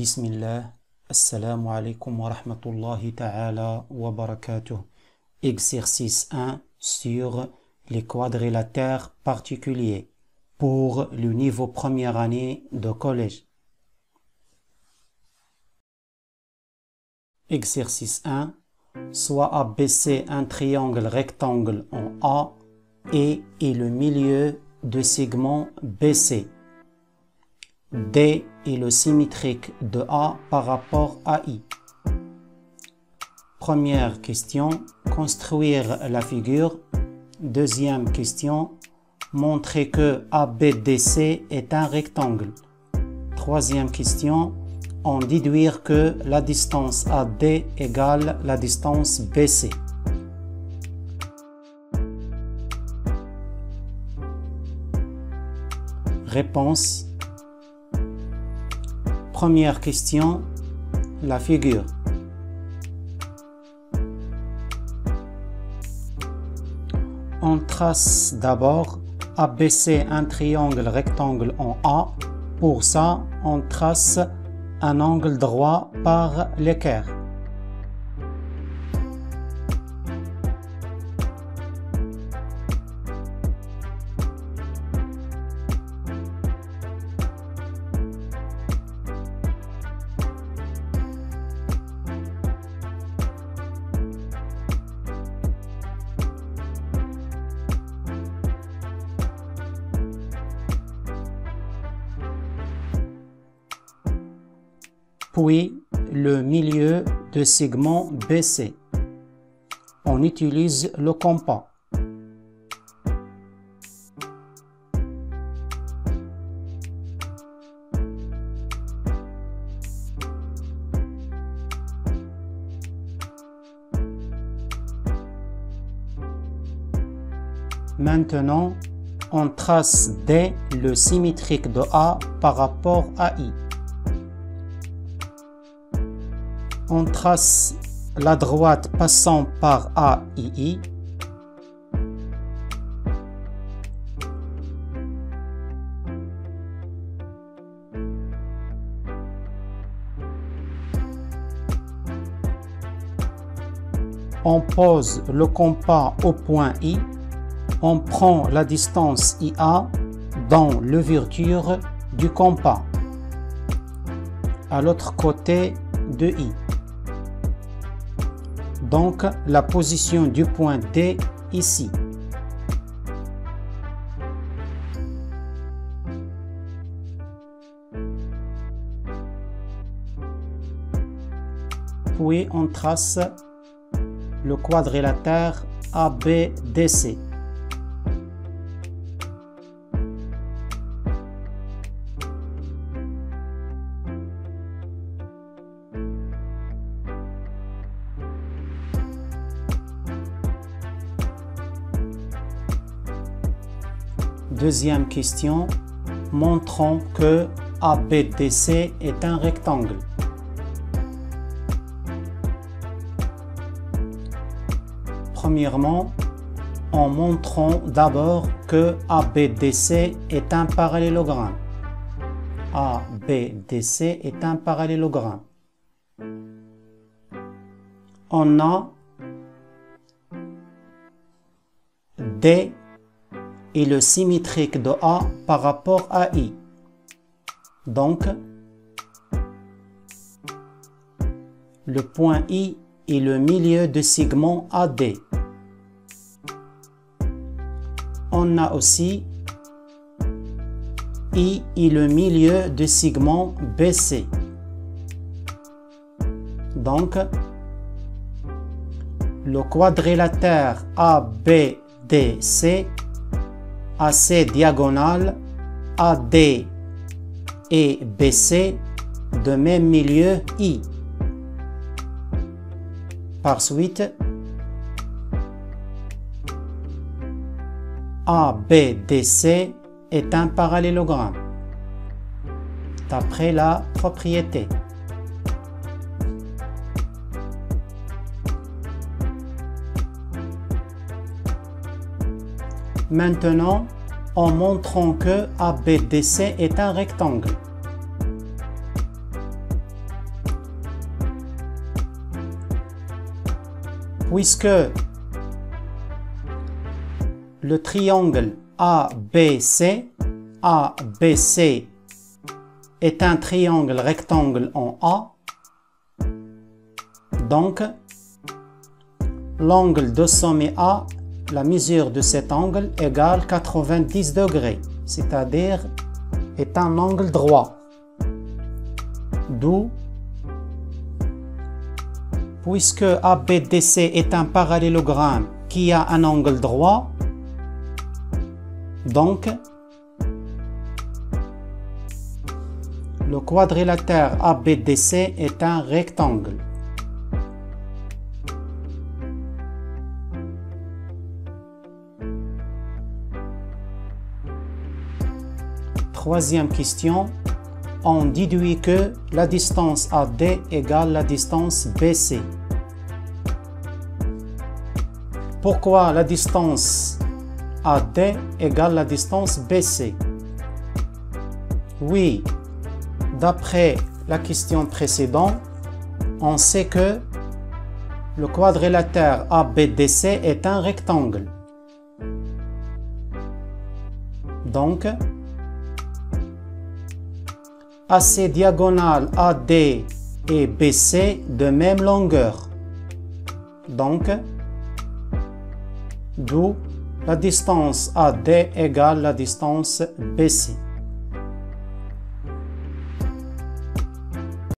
Bismillah, Assalamu alaikum wa rahmatullahi ta'ala wa barakatuh. Exercice 1 sur les quadrilatères particuliers pour le niveau première année de collège. Exercice 1. Soit abaissé un triangle rectangle en A et le milieu de segment BC. D est le symétrique de A par rapport à I. Première question, construire la figure. Deuxième question, montrer que ABDC est un rectangle. Troisième question, en déduire que la distance AD égale la distance BC. Réponse. Première question, la figure. On trace d'abord abaisser un triangle rectangle en A. Pour ça, on trace un angle droit par l'équerre. Puis le milieu de segment BC. On utilise le compas. Maintenant, on trace D, le symétrique de A par rapport à I. On trace la droite passant par AII. On pose le compas au point I. On prend la distance IA dans l'ouverture du compas, à l'autre côté de I. Donc, la position du point D ici. Puis, on trace le quadrilatère ABDC. Deuxième question, montrons que ABDC est un rectangle. Premièrement, en montrant d'abord que ABDC est un parallélogramme. ABDC est un parallélogramme. On a D et le symétrique de A par rapport à I. Donc, le point I est le milieu de segment AD. On a aussi I est le milieu de segment BC. Donc, le quadrilatère ABDC a ses diagonales AD et BC de même milieu I. Par suite, ABDC est un parallélogramme d'après la propriété. Maintenant, en montrant que ABDC est un rectangle. Puisque le triangle ABC est un triangle rectangle en A, donc l'angle de sommet A, la mesure de cet angle égale 90 degrés, c'est-à-dire est un angle droit. D'où, puisque ABDC est un parallélogramme qui a un angle droit, donc le quadrilatère ABDC est un rectangle. Troisième question, on déduit que la distance AD égale la distance BC. Pourquoi la distance AD égale la distance BC? Oui, d'après la question précédente, on sait que le quadrilatère ABDC est un rectangle. Donc, AC diagonale AD et BC de même longueur. Donc, d'où la distance AD égale la distance BC.